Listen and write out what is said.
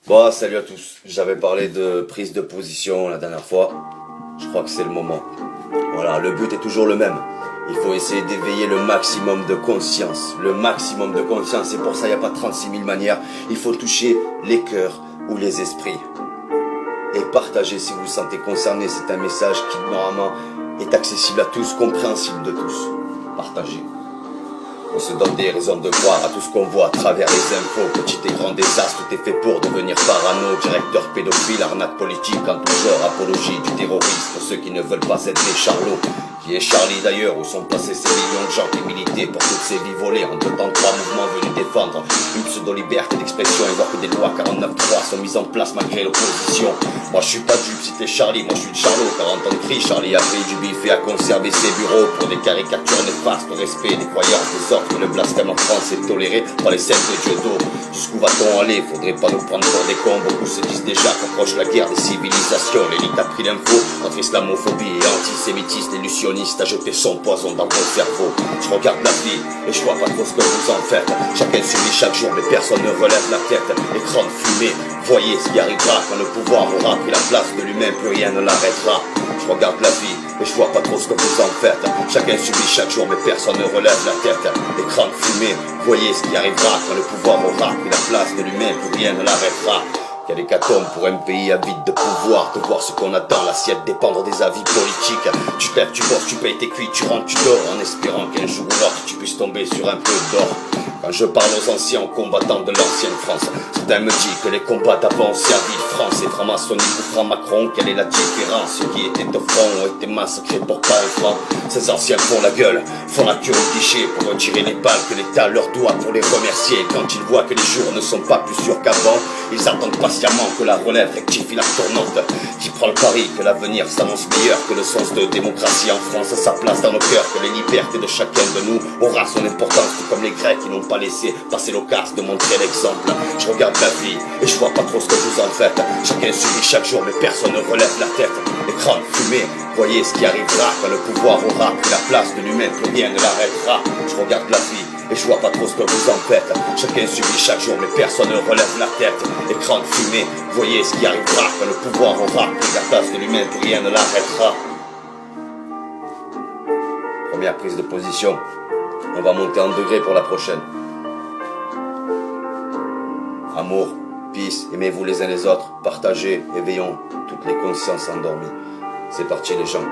Bon, salut à tous. J'avais parlé de prise de position la dernière fois. Je crois que c'est le moment. Voilà, le but est toujours le même. Il faut essayer d'éveiller le maximum de conscience. Le maximum de conscience. Et pour ça, il n'y a pas 36 000 manières. Il faut toucher les cœurs ou les esprits. Et partager si vous vous sentez concerné. C'est un message qui, normalement, est accessible à tous, compréhensible de tous. Partagez. On se donne des raisons de croire à tout ce qu'on voit à travers les infos. Petit et grand désastre, tout est fait pour devenir parano. Directeur pédophile, arnaque politique en tout genre, apologie du terrorisme pour ceux qui ne veulent pas être des charlots. Qui est Charlie d'ailleurs, où sont passés ces millions de gens qui militaient pour toutes ces vies volées en 2 temps 3 mouvements venus défendre une pseudo-liberté d'expression et voir que des lois 49.3 sont mises en place malgré l'opposition. Moi je suis pas dupe, c'était Charlie, moi je suis de Charlot, 40 ans de cri, Charlie a pris du bif et a conservé ses bureaux pour des caricatures néfastes au respect des croyances de sorte que le blasphème en France est toléré par les scènes de Dieudo. Jusqu'où va-t-on aller? Faudrait pas nous prendre pour des cons, beaucoup se disent déjà qu'approche la guerre des civilisations. L'élite a pris l'info entre islamophobie et antisémitisme, les lucionistes a jeté son poison dans mon cerveau. Je regarde la vie et je vois pas trop ce que vous en faites. Chacun subit chaque jour mais personne ne relève la tête. Écran de fumée, voyez ce qui arrivera quand le pouvoir aura pris la place de l'humain, plus rien ne l'arrêtera. Je regarde la vie et je vois pas trop ce que vous en faites. Chacun subit chaque jour mais personne ne relève la tête. Écran de fumée, voyez ce qui arrivera quand le pouvoir aura pris la place de l'humain, plus rien ne l'arrêtera. Quel hécatombe pour un pays avide de pouvoir, de voir ce qu'on a dans l'assiette dépendre des avis politiques. Tu te lèves, tu bosses, tu payes tes cuits, tu rentres, tu dors, en espérant qu'un jour ou l'autre tu puisses tomber sur un peu d'or. Quand je parle aux anciens combattants de l'ancienne France, certains me disent que les combats d'avant ont servi de France. Et franc-maçonnique ou franc-Macron, quelle est la différence? Ceux qui étaient au front ont été massacrés pour pas un franc. Ces anciens font la gueule, font la queue au guichet pour retirer les balles que l'État leur doit pour les remercier. Quand ils voient que les jours ne sont pas plus sûrs qu'avant, ils attendent patiemment que la relève rectifie la tournante. Qui prend le pari que l'avenir s'annonce meilleur, que le sens de démocratie en France a sa place dans nos cœurs, que les libertés de chacun de nous aura son importance, tout comme les Grecs qui n'ont pas laissé passer l'occasion de montrer l'exemple. Je regarde la vie et je vois pas trop ce que vous en faites. Chacun subit chaque jour mais personne ne relève la tête. Écran de fumée, voyez ce qui arrivera quand le pouvoir aura pris la place de l'humain, plus rien ne l'arrêtera. Je regarde la vie et je vois pas trop ce que vous en faites. Chacun subit chaque jour mais personne ne relève la tête. Écran de fumée, voyez ce qui arrivera quand le pouvoir aura pris la place de l'humain, plus rien ne l'arrêtera. Première prise de position. On va monter en degré pour la prochaine. Amour, peace, aimez-vous les uns les autres, partagez, éveillons toutes les consciences endormies. C'est parti les gens.